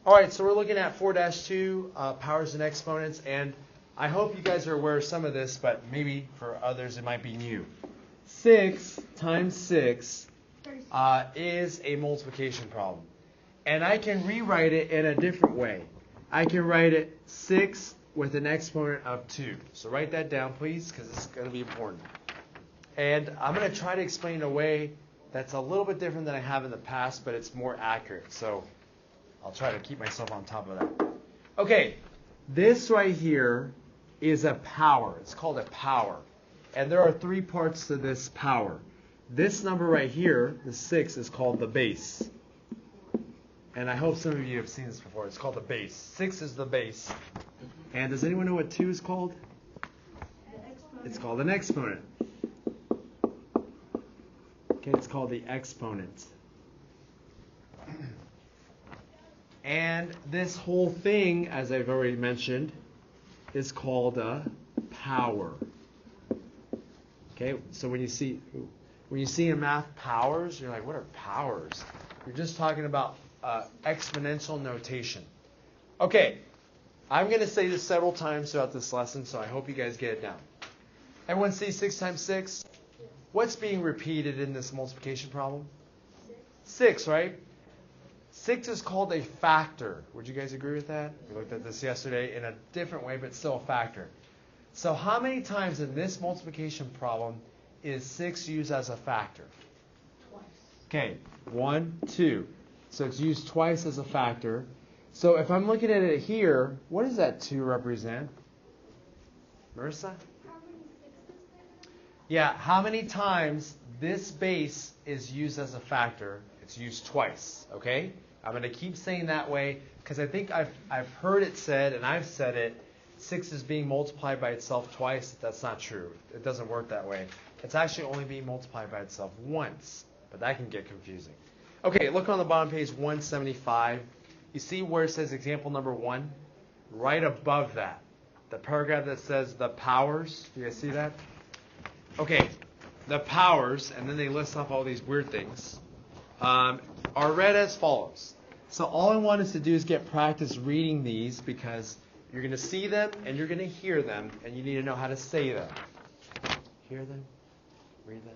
All right, so we're looking at 4-2, powers and exponents, and I hope you guys are aware of some of this, but maybe for others it might be new. 6 times 6 is a multiplication problem. And I can rewrite it in a different way. I can write it 6 with an exponent of 2. So write that down, please, because it's going to be important. And I'm going to try to explain in a way that's a little bit different than I have in the past, but it's more accurate. So I'll try to keep myself on top of that. Okay, this right here is a power. It's called a power. And there are 3 parts to this power. This number right here, the 6, is called the base. And I hope some of you have seen this before. It's called the base. 6 is the base. And does anyone know what 2 is called? It's called an exponent. Okay, it's called the exponent. And this whole thing, as I've already mentioned, is called a power. Okay, so when you see in math powers, you're like, what are powers? You're just talking about exponential notation. Okay, I'm going to say this several times throughout this lesson, so I hope you guys get it down. Everyone see 6 times 6? What's being repeated in this multiplication problem? 6, right? 6 is called a factor. Would you guys agree with that? We looked at this yesterday in a different way, but still a factor. So how many times in this multiplication problem is 6 used as a factor? Twice. Okay, 1, 2. So it's used twice as a factor. So if I'm looking at it here, what does that 2 represent? Marissa? How many sixes there? Yeah, how many times this base is used as a factor? It's used twice, okay? I'm going to keep saying that way because I think I've heard it said, and I've said it, 6 is being multiplied by itself twice. That's not true. It doesn't work that way. It's actually only being multiplied by itself once, but that can get confusing. Okay, look on the bottom page 175. You see where it says example number 1? Right above that, the paragraph that says the powers. Do you guys see that? Okay, the powers, and then they list off all these weird things, are read as follows. So all I want us to do is get practice reading these because you're going to see them and you're going to hear them, and you need to know how to say them. Hear them, read them,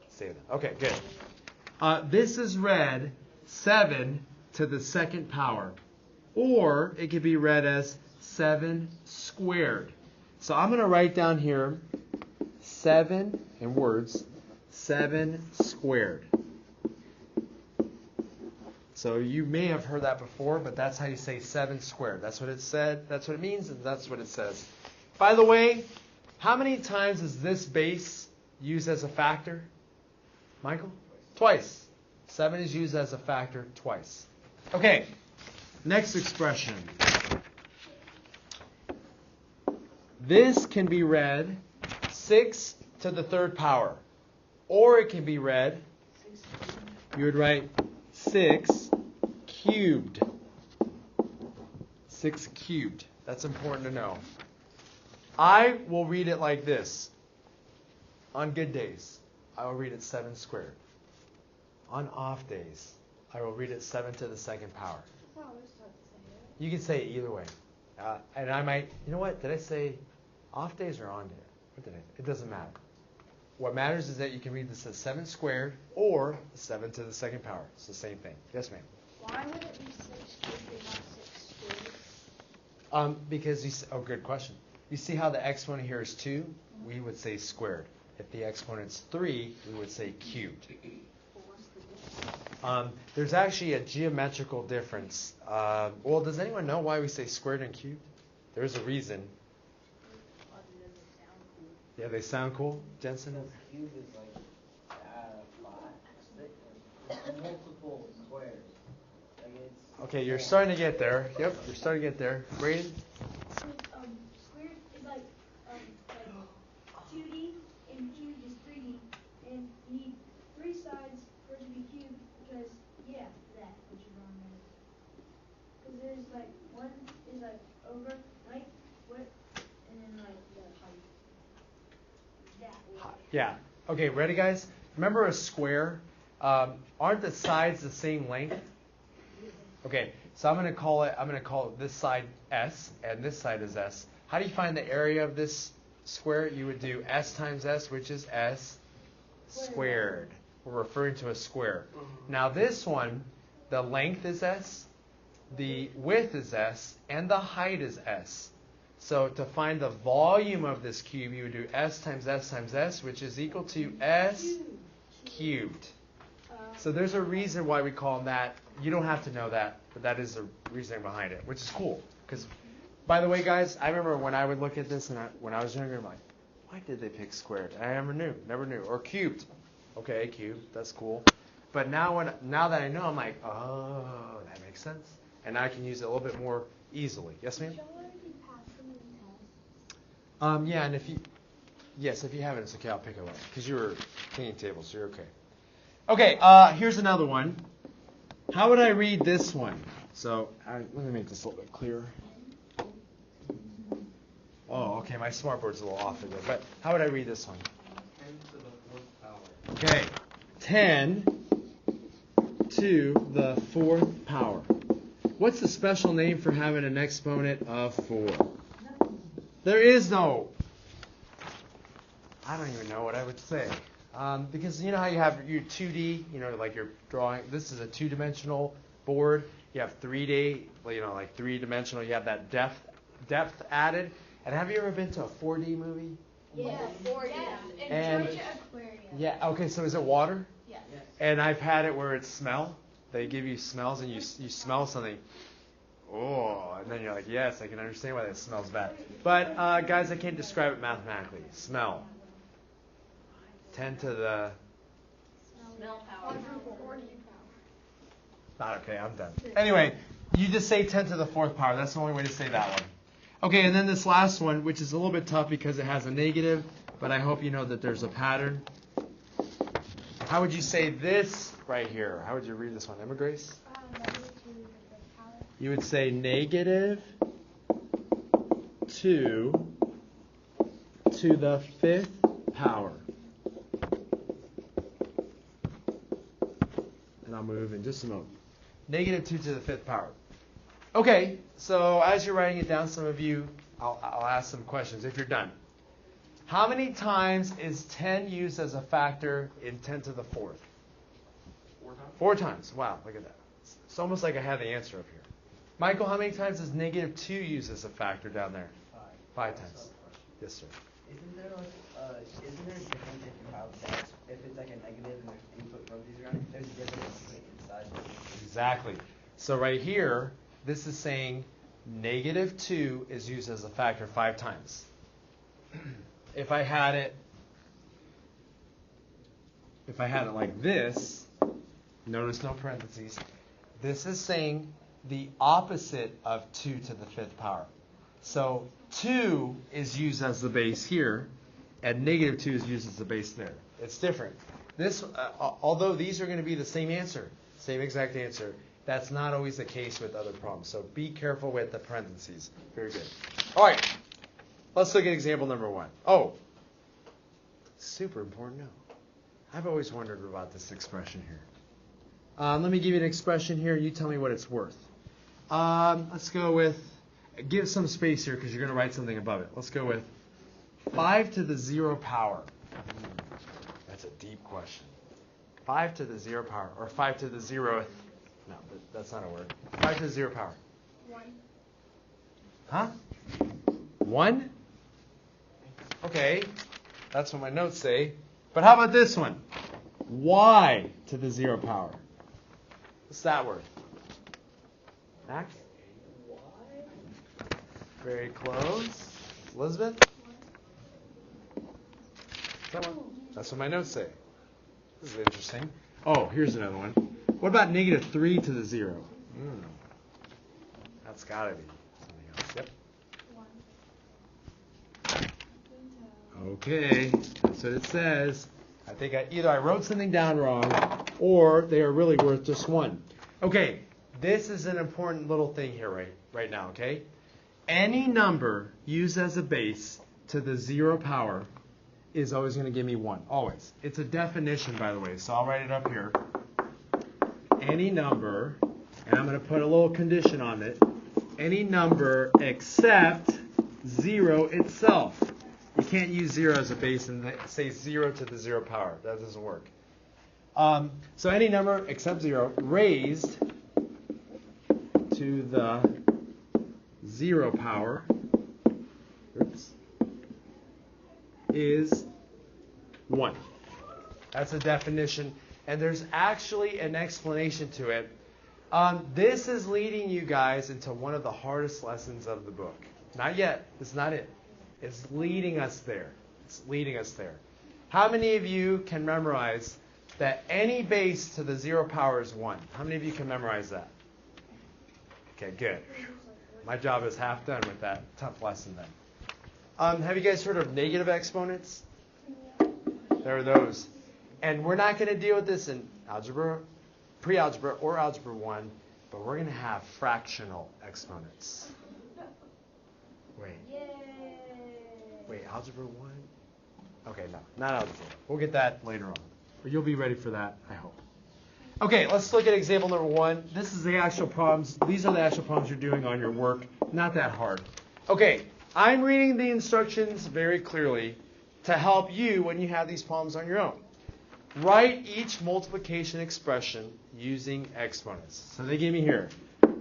say them. Okay, good. This is read 7 to the second power, or it could be read as 7 squared. So I'm going to write down here 7 in words, 7 squared. So you may have heard that before, but that's how you say 7 squared. That's what it said, that's what it means, and that's what it says. By the way, how many times is this base used as a factor? Michael? Twice. 7 is used as a factor twice. Okay, next expression. This can be read 6 to the third power. Or it can be read, you would write 6 cubed. 6 cubed. That's important to know. I will read it like this. On good days, I will read it 7 squared. On off days, I will read it 7 to the second power. You can say it either way. And I might, you know what, did I say off days or on days? What did I? It doesn't matter. What matters is that you can read this as 7 squared or 7 to the second power. It's the same thing. Yes, ma'am? Why would it be 6 cubed and not 6 squared? Because, good question. You see how the exponent here is 2? We would say squared. If the exponent's 3, we would say cubed. There's actually a geometrical difference. Well, does anyone know why we say squared and cubed? There's a reason. Yeah, they sound cool. Jensen? Cube is like multiple squares. Like it's Okay, you're starting to get there. Yep, you're starting to get there. Braden? Squared is like 2D and cubed is 3D, and you need 3 sides for it to be cubed because that which is wrong there. Because there's like one is like over like width and then like the height. That way. Yeah. Okay, ready, guys? Remember a square? Aren't the sides the same length? Okay, So I'm going to call it this side S, and this side is S. How do you find the area of this square? You would do S times S, which is S squared. We're referring to a square. Now this one, the length is S, the width is S, and the height is S. So to find the volume of this cube, you would do S times S times S, which is equal to S cubed. So there's a reason why we call them that. You don't have to know that, but that is the reasoning behind it, which is cool. Because, by the way, guys, I remember when I would look at this, and when I was younger, I'm like, why did they pick squared? I never knew. Or cubed. Okay, cubed, that's cool. But now that I know, I'm like, oh, that makes sense. And now I can use it a little bit more easily. Yes, ma'am? Yeah, and if you haven't, it's okay. I'll pick it up because you were cleaning tables, so you're okay. Okay, here's another one. How would I read this one? So let me make this a little bit clearer. Oh, okay, my smartboard's a little off again. But how would I read this one? 10 to the 4th power. Okay, 10 to the 4th power. What's the special name for having an exponent of 4? There is no. I don't even know what I would say. Because you know how you have your 2D, like you're drawing. This is a 2-dimensional board. You have 3D, like 3-dimensional. You have that depth added. And have you ever been to a 4D movie? Yeah, 4D. And Georgia Aquarium. Yeah. Okay. So is it water? Yes. And I've had it where it's smell. They give you smells, and you smell something. Oh, and then you're like, yes, I can understand why that smells bad. But guys, I can't describe it mathematically. Smell. 10 to the. Smell power. Not okay. I'm done. Anyway, you just say 10 to the 4th power. That's the only way to say that one. Okay, and then this last one, which is a little bit tough because it has a negative, but I hope you know that there's a pattern. How would you say this right here? How would you read this one? Emma Grace? You would say negative 2 to the 5th power. And I'll move in just a moment. Negative 2 to the 5th power. Okay, so as you're writing it down, some of you, I'll ask some questions if you're done. How many times is 10 used as a factor in 10 to the 4th? 4 times. 4 times. Wow, look at that. It's almost like I have the answer up here. Michael, how many times is negative 2 used as a factor down there? 5 times. Yes, sir. Isn't there a difference if you have that? If it's like a negative and you put parentheses around it, there's a difference between inside. Exactly. So right here, this is saying negative 2 is used as a factor 5 times. If I had it like this, notice no parentheses, this is saying the opposite of 2 to the 5th power. So 2 is used as the base here, and negative 2 is used as the base there. It's different. This, although these are going to be the same answer, same exact answer, that's not always the case with other problems. So be careful with the parentheses. Very good. All right. Let's look at example number 1. Oh, super important note. I've always wondered about this expression here. Let me give you an expression here. You tell me what it's worth. Let's go with, give some space here because you're going to write something above it. Let's go with 5 to the 0 power. That's a deep question. 5 to the 0 power, or 5 to the 0th. No, that's not a word. 5 to the 0 power. 1. Huh? 1? Okay, that's what my notes say. But how about this one? Y to the 0 power. What's that word? Max? Very close. Elizabeth? That one? That's what my notes say. This is interesting. Oh, here's another one. What about negative 3 to the 0? That's got to be something else. Yep. 1. Okay, that's what it says. I think either I wrote something down wrong, or they are really worth just 1. Okay, this is an important little thing here right now, okay? Any number used as a base to the 0 power is always going to give me 1, always. It's a definition, by the way, so I'll write it up here. Any number And I'm going to put a little condition on it. Any number except 0 itself. You can't use 0 as a base and say 0 to the 0 power. That doesn't work. So any number except 0 raised to the 0 power is 1. That's a definition. And there's actually an explanation to it. This is leading you guys into one of the hardest lessons of the book. Not yet. It's not it. It's leading us there. It's leading us there. How many of you can memorize that any base to the 0 power is 1? How many of you can memorize that? Okay, good. My job is half done with that tough lesson then. Have you guys heard of negative exponents? There are those. And we're not going to deal with this in algebra, pre-algebra, or algebra 1, but we're going to have fractional exponents. Wait, algebra 1? Okay, no, not algebra 1. We'll get that later on. But you'll be ready for that, I hope. Okay, let's look at example number 1. This is the actual problems. These are the actual problems you're doing on your work. Not that hard. Okay, I'm reading the instructions very clearly to help you when you have these problems on your own. Write each multiplication expression using exponents. So they gave me here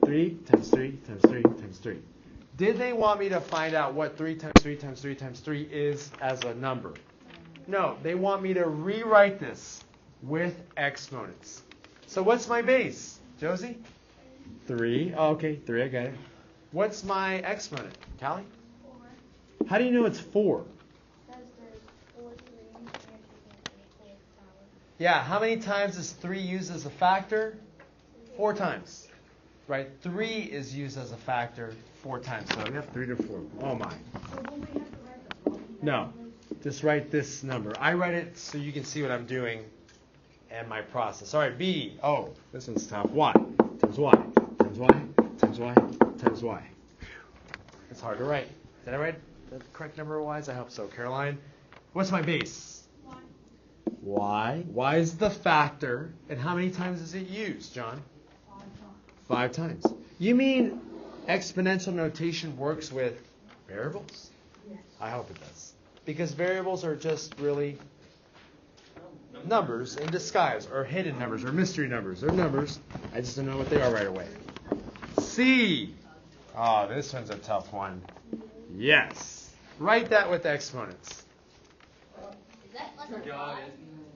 3 times 3 times 3 times 3. Did they want me to find out what 3 times 3 times 3 times 3 is as a number? No, they want me to rewrite this with exponents. So what's my base, Josie? 3. Oh, okay, 3, I got it. What's my exponent, Callie? 4. How do you know it's 4? Because there's 4 3 and you can't say 4 power. Yeah, how many times is 3 used as a factor? 4 times. Right? 3 is used as a factor 4 times. So we have 3 to 4. Oh my. So will we have to write the problem? No. Just write this number. I write it so you can see what I'm doing and my process. All right, B. Oh, this one's tough. Y times Y times Y times Y times Y. It's hard to write. Did I write the correct number of Y's? I hope so. Caroline, what's my base? Y. Y is the factor. And how many times is it used, John? 5 times. You mean exponential notation works with variables? Yes. I hope it does. Because variables are just really numbers in disguise, or hidden numbers, or mystery numbers, or numbers. I just don't know what they are right away. C. Oh, this one's a tough one. Yes. Write that with exponents. Is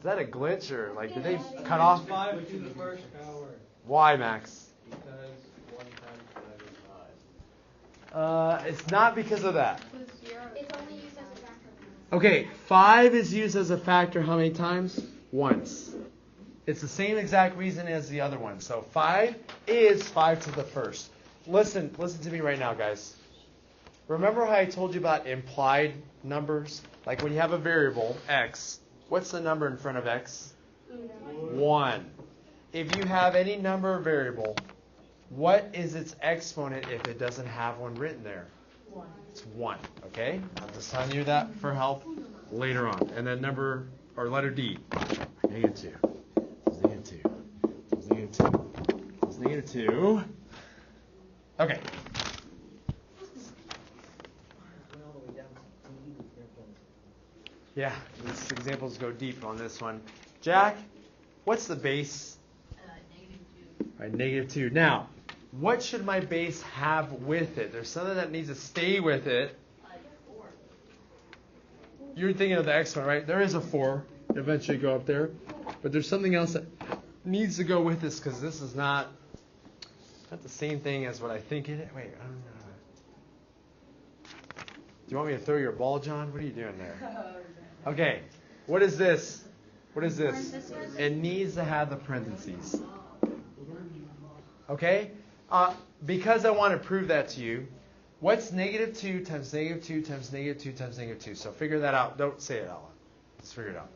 that a glitch, or like did they cut off? 5 to the first power. Why, Max? Because 1 times 5 is 5. It's not because of that. It's only used as a factor. Okay, 5 is used as a factor how many times? Once. It's the same exact reason as the other one. So 5 is 5 to the first. Listen to me right now, guys. Remember how I told you about implied numbers? Like when you have a variable, x, what's the number in front of x? 1. If you have any number or variable, what is its exponent if it doesn't have one written there? 1. It's 1, okay? I'm just telling you that for help later on. And then letter D. -2. Times -2. Times -2. Times -2. Okay. Yeah, these examples go deep on this one. Jack, what's the base? -2. All right, -2. Now, what should my base have with it? There's something that needs to stay with it. 4. You're thinking of the exponent, right? There is a 4. Eventually go up there. But there's something else that needs to go with this because this is not the same thing as what I think it is. Wait, I don't know. Do you want me to throw your ball, John? What are you doing there? Okay. What is this? What is this? It needs to have the parentheses. Okay? Because I want to prove that to you, what's -2 times -2 times -2 times -2? So figure that out. Don't say it out loud. Let's figure it out.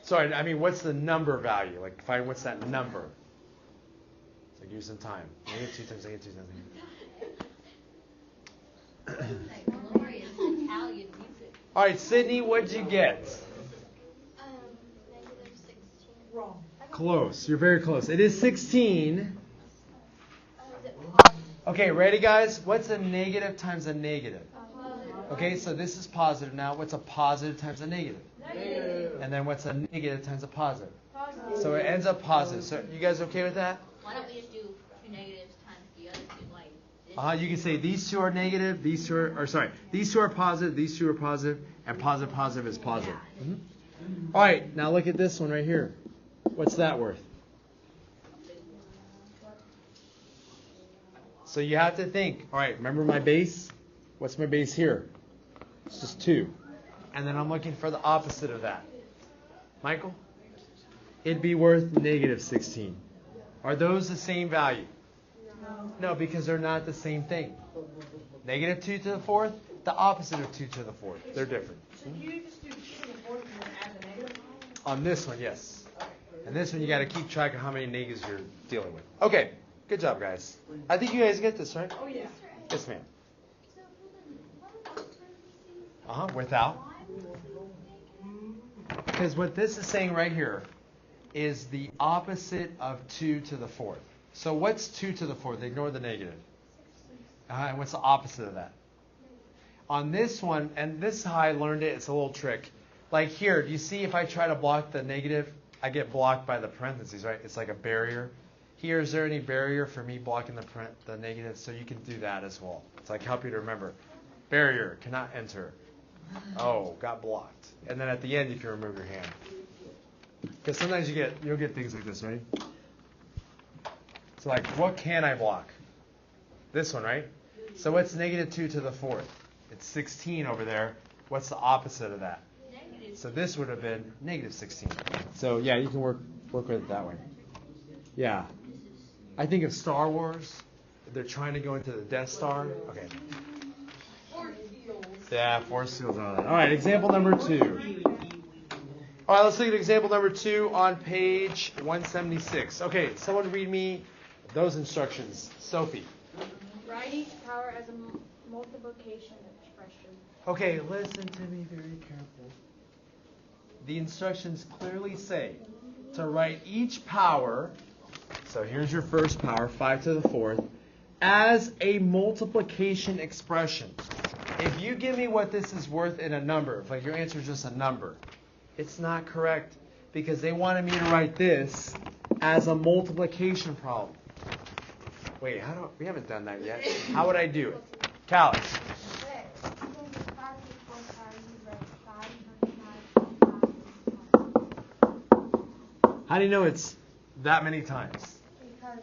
Sorry, I mean, what's the number value? Like, find what's that number. So give you some time. -2 times -2 times That glorious Italian music. All right, Sydney, what'd you get? -16. Wrong. Close. You're very close. It is 16. Is it positive? Okay, ready, guys? What's a negative times a negative? Positive. Okay, so this is positive now. What's a positive times a negative? Negative. And then what's a negative times a positive? Positive. So it ends up positive. So you guys okay with that? Why don't we just do two negatives times the other two, like this? You can say these two are negative, these two are, these two are positive, these two are positive, and positive, positive is positive. Mhm. All right, now look at this one right here. What's that worth? So you have to think, all right, remember my base? What's my base here? It's just 2. And then I'm looking for the opposite of that. Michael? It'd be worth negative 16. Are those the same value? No, because they're not the same thing. Negative 2 to the 4th, the opposite of 2 to the 4th. They're different. So you just do 2 to the 4th and then add the negative? On this one, yes. And this one, you got to keep track of how many negatives you're dealing with. Okay, good job, guys. I think you guys get this, right? Oh, yeah. Yes, ma'am. So what about parentheses? Without. Why was it Because what this is saying right here is the opposite of 2 to the 4th. So what's 2 to the 4th? Ignore the negative. And what's the opposite of that? On this one, and this is how I learned it, it's a little trick. Like here, do you see if I try to block the negative, I get blocked by the parentheses, right? It's like a barrier. Here, is there any barrier for me blocking the negative? So you can do that as well. It's like help you to remember. Barrier, cannot enter. Oh, got blocked. And then at the end, you can remove your hand. Because sometimes you'll get things like this, right? So like, what can I block? This one, right? So what's negative 2 to the 4th? It's 16 over there. What's the opposite of that? Negative. So this would have been negative 16. So yeah, you can work with it that way. Yeah. I think of Star Wars. They're trying to go into the Death Star. Okay. Yeah, force fields and all that. All right, example number 2. All right, let's look at example number 2 on page 176. Okay, someone read me those instructions. Sophie. Write each power as a multiplication expression. Okay, listen to me very carefully. The instructions clearly say to write each power, so here's your first power, 5 to the 4th, as a multiplication expression. If you give me what this is worth in a number, if like your answer is just a number, it's not correct because they wanted me to write this as a multiplication problem. Wait, we haven't done that yet. How would I do it? Calix. How do you know it's that many times? Because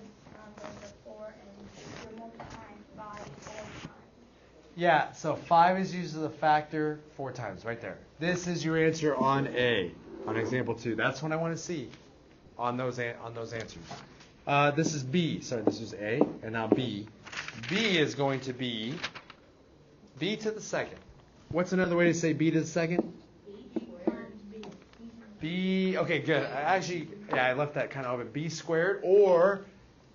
there's a 4 and you're multiplying 5 4 times. Yeah, so 5 is used as a factor 4 times, right there. This is your answer on A, on example 2. That's what I want to see on those answers. This is B. Sorry, this is A, and now B. B is going to be B to the second. What's another way to say B to the second? B, okay, good. I left that kind of open. B squared, or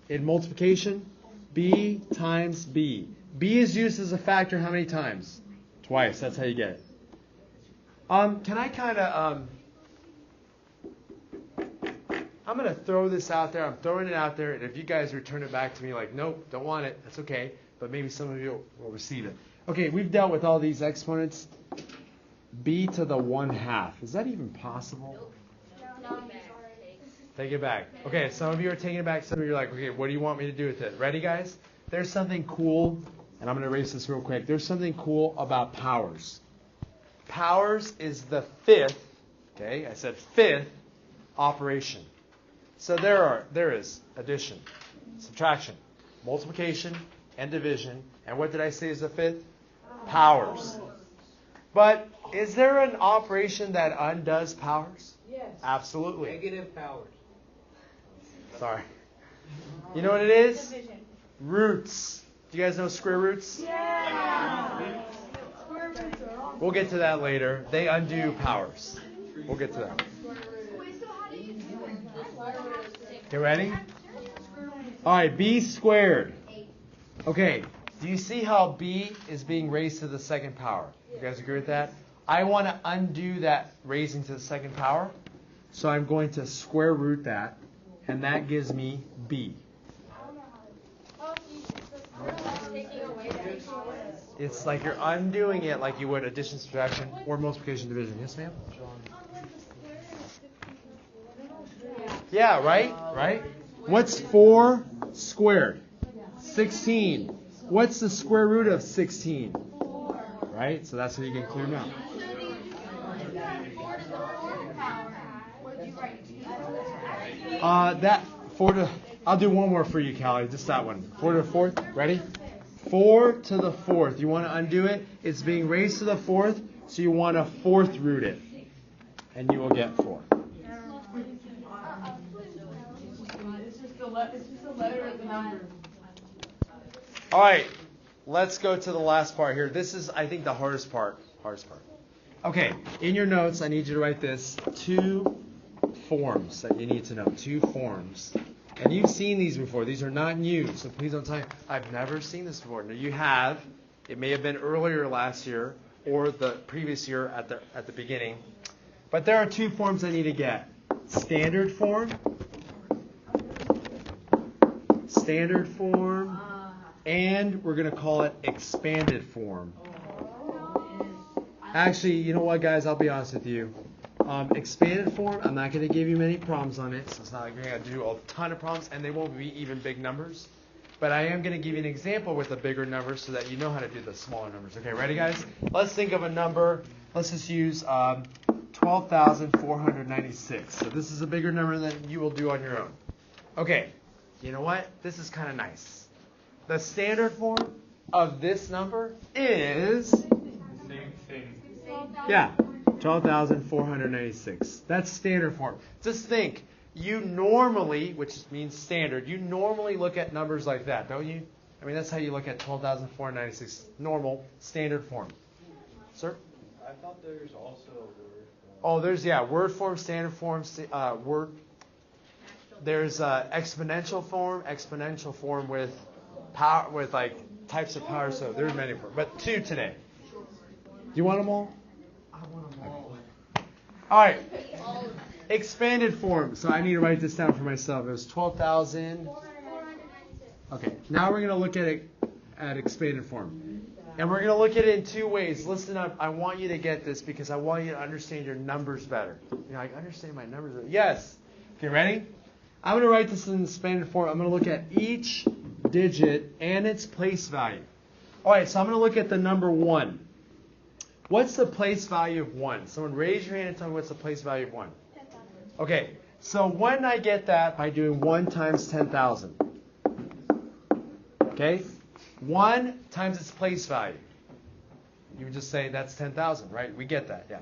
in multiplication, B times B. B is used as a factor how many times? Twice. That's how you get it. Can I kind of, I'm going to throw this out there. I'm throwing it out there, and if you guys return it back to me like, nope, don't want it, that's okay. But maybe some of you will receive it. Okay, we've dealt with all these exponents. B to the 1/2. Is that even possible? Take it back. Okay, some of you are taking it back. Some of you are like, okay, what do you want me to do with it? Ready, guys? There's something cool, and I'm going to erase this real quick. There's something cool about powers. Powers is the 5th, okay, I said 5th operation. So there is addition, subtraction, multiplication, and division. And what did I say is the 5th? Powers. But is there an operation that undoes powers? Yes. Absolutely. Negative powers. Sorry. You know what it is? Division. Roots. Do you guys know square roots? Yeah. We'll get to that later. They undo powers. We'll get to that. You ready? All right, B squared. Okay, do you see how B is being raised to the second power? You guys agree with that? I want to undo that raising to the second power. So I'm going to square root that. and that gives me B. Taking away that power. It's like you're undoing it like you would addition, subtraction, or multiplication, division. Yes, ma'am? Yeah, right? Right? What's 4 squared? 16. What's the square root of 16? Right? So that's how you get clear now. That 4 to, I'll do one more for you, Callie. Just that one. 4 to the 4th. Ready? 4 to the 4th. You want to undo it? It's being raised to the 4th, so you want to 4th root it. And you will get 4. It's just a letter of the number. All right. Let's go to the last part here. This is, I think, the hardest part. Okay. In your notes, I need you to write this. 2 forms that you need to know. 2 forms. And you've seen these before. These are not new, so please don't tell me, I've never seen this before. No, you have. It may have been earlier last year or the previous year at the beginning. But there are 2 forms I need to get. Standard form, and we're going to call it expanded form. Actually, you know what, guys? I'll be honest with you. Expanded form, I'm not going to give you many problems on it, so it's not like you're going to do a ton of problems, and they won't be even big numbers. But I am going to give you an example with a bigger number so that you know how to do the smaller numbers. Okay, ready, guys? Let's think of a number. Let's just use 12,496. So this is a bigger number than you will do on your own. Okay, you know what? This is kind of nice. The standard form of this number is... Same thing. Yeah. 12,496. That's standard form. Just think, you normally, which means standard, you normally look at numbers like that, don't you? I mean, that's how you look at 12,496. Normal, standard form. Sir? I thought there's also a word form. Oh, there's, word form, standard form, word. There's exponential form with power, with like types of power. So there's many forms, but 2 today. Do you want them all? All right. Expanded form. So I need to write this down for myself. It was 12,000. Okay. Now we're going to look at it at expanded form. And we're going to look at it in 2 ways. Listen up. I want you to get this because I want you to understand your numbers better. You're like, understand my numbers better. Yes. Okay, ready? I'm going to write this in expanded form. I'm going to look at each digit and its place value. All right. So I'm going to look at the number 1. What's the place value of 1? Someone raise your hand and tell me what's the place value of 1. 10,000. Okay, so when I get that by doing 1 times 10,000. Okay? 1 times its place value. You would just say that's 10,000, right? We get that, yeah.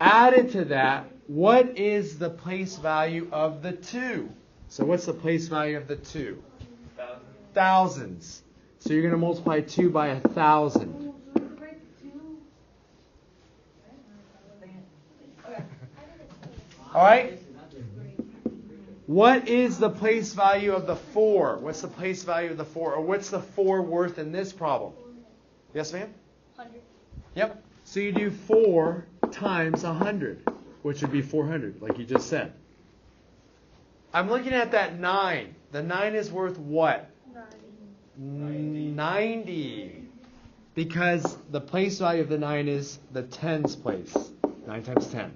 Added to that, what is the place value of the 2? So what's the place value of the 2? Thousands. So you're going to multiply 2 by 1,000. All right? What is the place value of the 4? What's the place value of the 4? Or what's the 4 worth in this problem? Yes, ma'am? 100. Yep. So you do 4 times 100, which would be 400, like you just said. I'm looking at that 9. The 9 is worth what? 90. Because the place value of the 9 is the tens place. 9 times 10.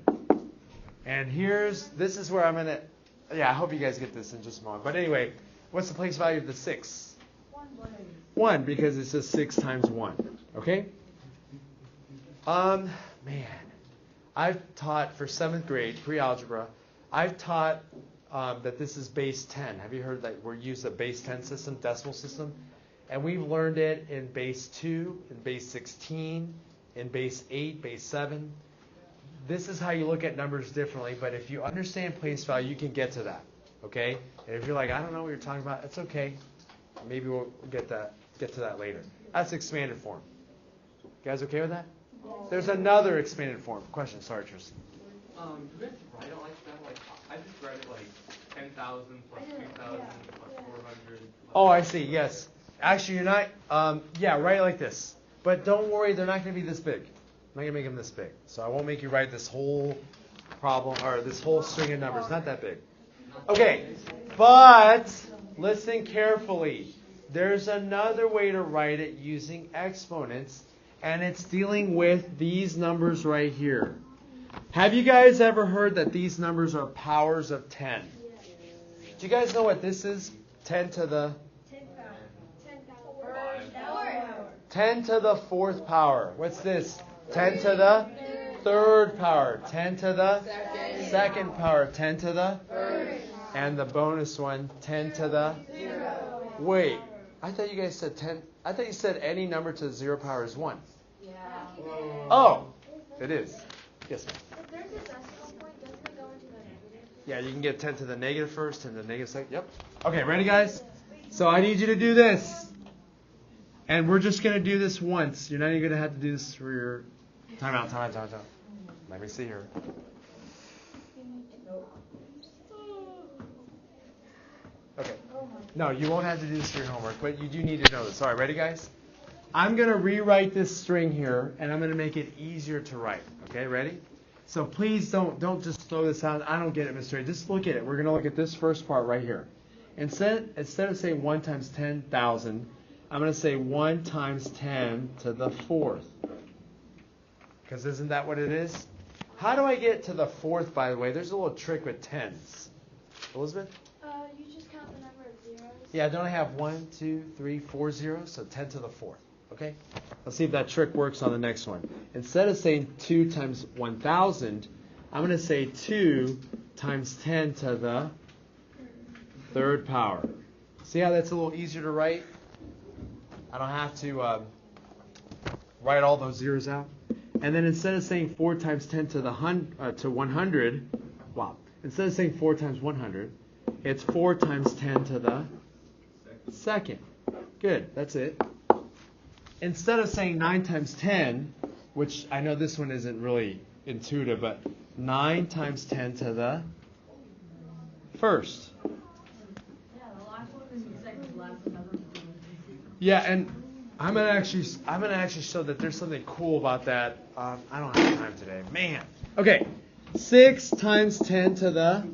And this is where I'm going to, I hope you guys get this in just a moment. But anyway, what's the place value of the 6? 1, because it's just 6 times 1. Okay? Man, I've taught for 7th grade, pre-algebra, I've taught that this is base 10. Have you heard that we're used a base 10 system, decimal system? And we've learned it in base 2, in base 16, in base 8, base 7. This is how you look at numbers differently, but if you understand place value, you can get to that, okay? And if you're like, I don't know what you're talking about, it's okay. Maybe we'll get to that later. That's expanded form. You guys okay with that? There's another expanded form. Question, sorry, Tristan. Do we have to write it like that? Like, I just read it like 10,000 plus 2,000 plus 400. Oh, I see, yes. Actually, you're not, write it like this. But don't worry, they're not going to be this big. I'm not going to make them this big. So I won't make you write this whole problem, or this whole string of numbers. Not that big. Okay, but listen carefully. There's another way to write it using exponents, and it's dealing with these numbers right here. Have you guys ever heard that these numbers are powers of 10? Do you guys know what this is? 10 to the 10 to the fourth power. What's this? 10 to the third power. 10 to the second power. 10 to the and the bonus one, 10 to the 0. Wait, I thought you guys said 10. I thought you said any number to the 0 power is 1. Yeah. Oh, it is. Yes, ma'am. If there's a decimal point, doesn't it go into the negative? Yeah, you can get 10 to the negative first, 10 to the negative second. Yep. Okay, ready, guys? So I need you to do this. And we're just going to do this once. You're not even going to have to do this for your time out. Let me see here. Okay. No, you won't have to do this for your homework, but you do need to know this. All right, ready, guys? I'm going to rewrite this string here, and I'm going to make it easier to write. Okay, ready? So please don't just throw this out. I don't get it, Mr. A. Just look at it. We're going to look at this first part right here. Instead of saying 1 times 10,000, I'm going to say 1 times 10 to the fourth. Because isn't that what it is? How do I get to the fourth, by the way? There's a little trick with tens. Elizabeth? You just count the number of zeros. Yeah, don't I have 1, 2, 3, 4 zeros? So 10 to the fourth. Okay? Let's see if that trick works on the next one. Instead of saying 2 times 1,000, I'm going to say 2 times 10 to the third power. See how that's a little easier to write? I don't have to write all those zeros out. And then instead of saying 4 times 10 to the 100, wow. Instead of saying 4 times 100, it's 4 times 10 to the second. Good, that's it. Instead of saying 9 times 10, which I know this one isn't really intuitive, but 9 times 10 to the first. Yeah, the last one is the second last number. Yeah, and I'm gonna actually show that there's something cool about that. I don't have time today, man. Okay, 6 times 10 to the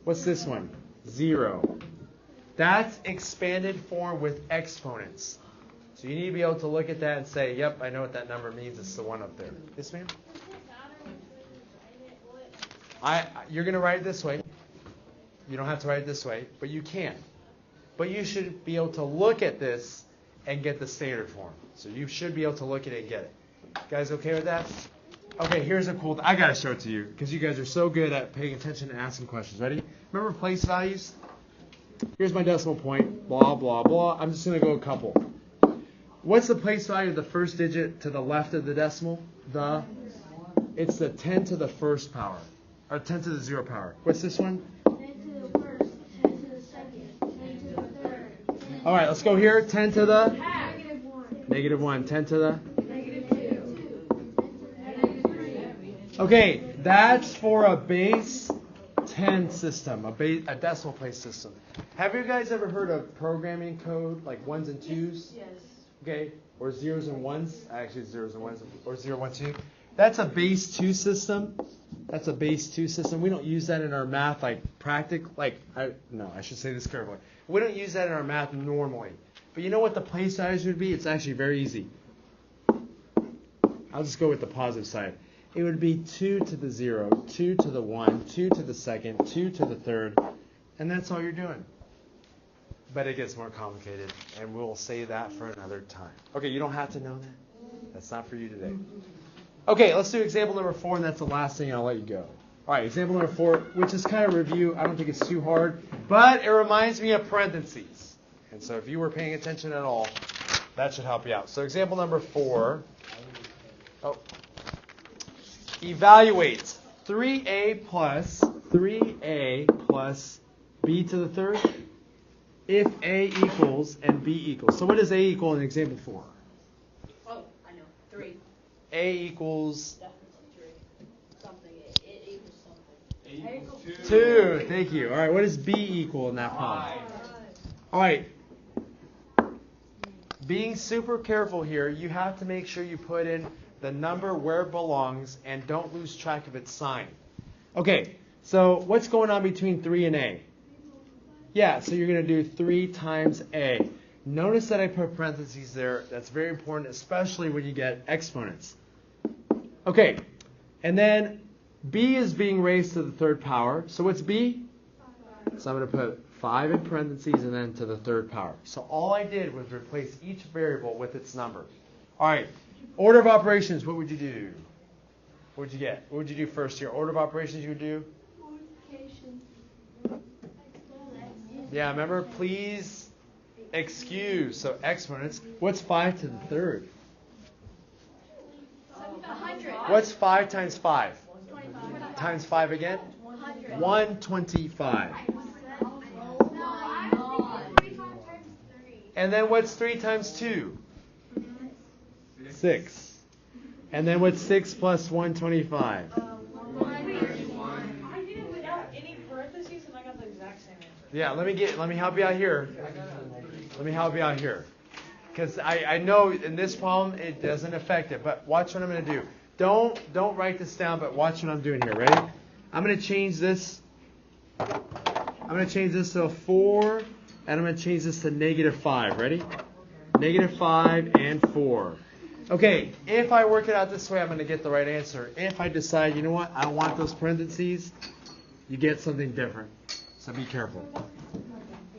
what's this one? 0. That's expanded form with exponents. So you need to be able to look at that and say, "Yep, I know what that number means. It's the one up there." Yes, ma'am. You're gonna write it this way. You don't have to write it this way, but you can. But you should be able to look at this and get the standard form. So you should be able to look at it and get it. Guys okay with that? Okay, here's a cool I got to show it to you because you guys are so good at paying attention and asking questions. Ready? Remember place values? Here's my decimal point, blah, blah, blah. I'm just going to go a couple. What's the place value of the first digit to the left of the decimal? It's the 10 to the first power, or 10 to the 0 power. What's this one? 10 to the first, 10 to the second, 10 to the third. All right, let's go here. 10 to the Negative 1. -1. 10 to the Negative 2. 10 to the negative 3. Okay, that's for a base 10 system, a decimal place system. Have you guys ever heard of programming code like 1s and 2s? Yes. Okay, or 0s and 1s? Actually, 0s and 1s, or 0, 1, 2. That's a base 2 system. That's a base 2 system. We don't use that in our math I should say this carefully. We don't use that in our math normally. But you know what the place values would be? It's actually very easy. I'll just go with the positive side. It would be 2 to the 0, 2 to the 1, 2 to the second, 2 to the third, and that's all you're doing. But it gets more complicated, and we'll say that for another time. Okay, you don't have to know that. That's not for you today. Okay, let's do example number 4, and that's the last thing, and I'll let you go. All right, example number 4, which is kind of review. I don't think it's too hard, but it reminds me of parentheses. And so if you were paying attention at all, that should help you out. So example number 4. Evaluate 3a plus b to the third if a equals and b equals. So what does a equal in example 4? Oh, I know. 3. A equals Definitely 3. Something. It equals something. A equals 2. Thank you. All right, what does b equal in that problem? 5. All right. Being super careful here, you have to make sure you put in the number where it belongs and don't lose track of its sign. Okay, So what's going on between 3 and a? Yeah, so you're going to do 3 times a. Notice that I put parentheses there. That's very important, especially when you get exponents. Okay, and then b is being raised to the third power. So what's b? So I'm going to put 5 in parentheses and then to the third power. So all I did was replace each variable with its number. All right, order of operations, what would you do? What would you get? What would you do first here? Order of operations you would do? Multiplication. Yeah, remember, please excuse. So exponents. What's 5 to the third? 100. What's 5 times 5? 25. Times 5 again? 100. 125. And then what's 3 times 2? 6. And then what's 6 plus 125? I did it without any parentheses and I got the exact same answer. Yeah, let me help you out here. Let me help you out here. Because I know in this problem it doesn't affect it, but watch what I'm going to do. Don't write this down, but watch what I'm doing here. Ready? I'm going to change this. I'm going to change this to a 4, and I'm going to change this to -5. Ready? -5 and 4. Okay, if I work it out this way, I'm going to get the right answer. If I decide, you know what, I don't want those parentheses, you get something different. So be careful.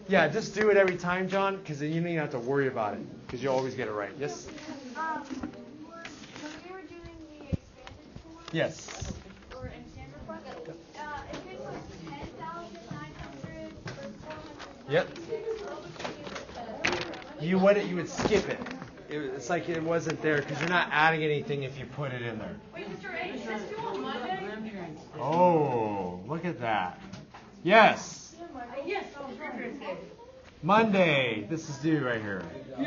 Yeah, just do it every time, John, because then you don't even have to worry about it, because you always get it right. Yes? When we were doing the expanded form, Yes. or in standard form, if it was 10,900 or 400. Yep. You would skip it. It's like it wasn't there, because you're not adding anything if you put it in there. Wait, Mr. A, is this due on Monday? Oh, look at that. Yes. Yes, on Grandparents' Day. Monday. This is due right here. We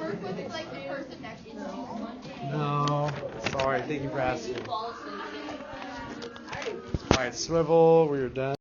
work with like the person that is due Monday. No. Sorry. Thank you for asking. Fall asleep. All right, Swivl. We're done.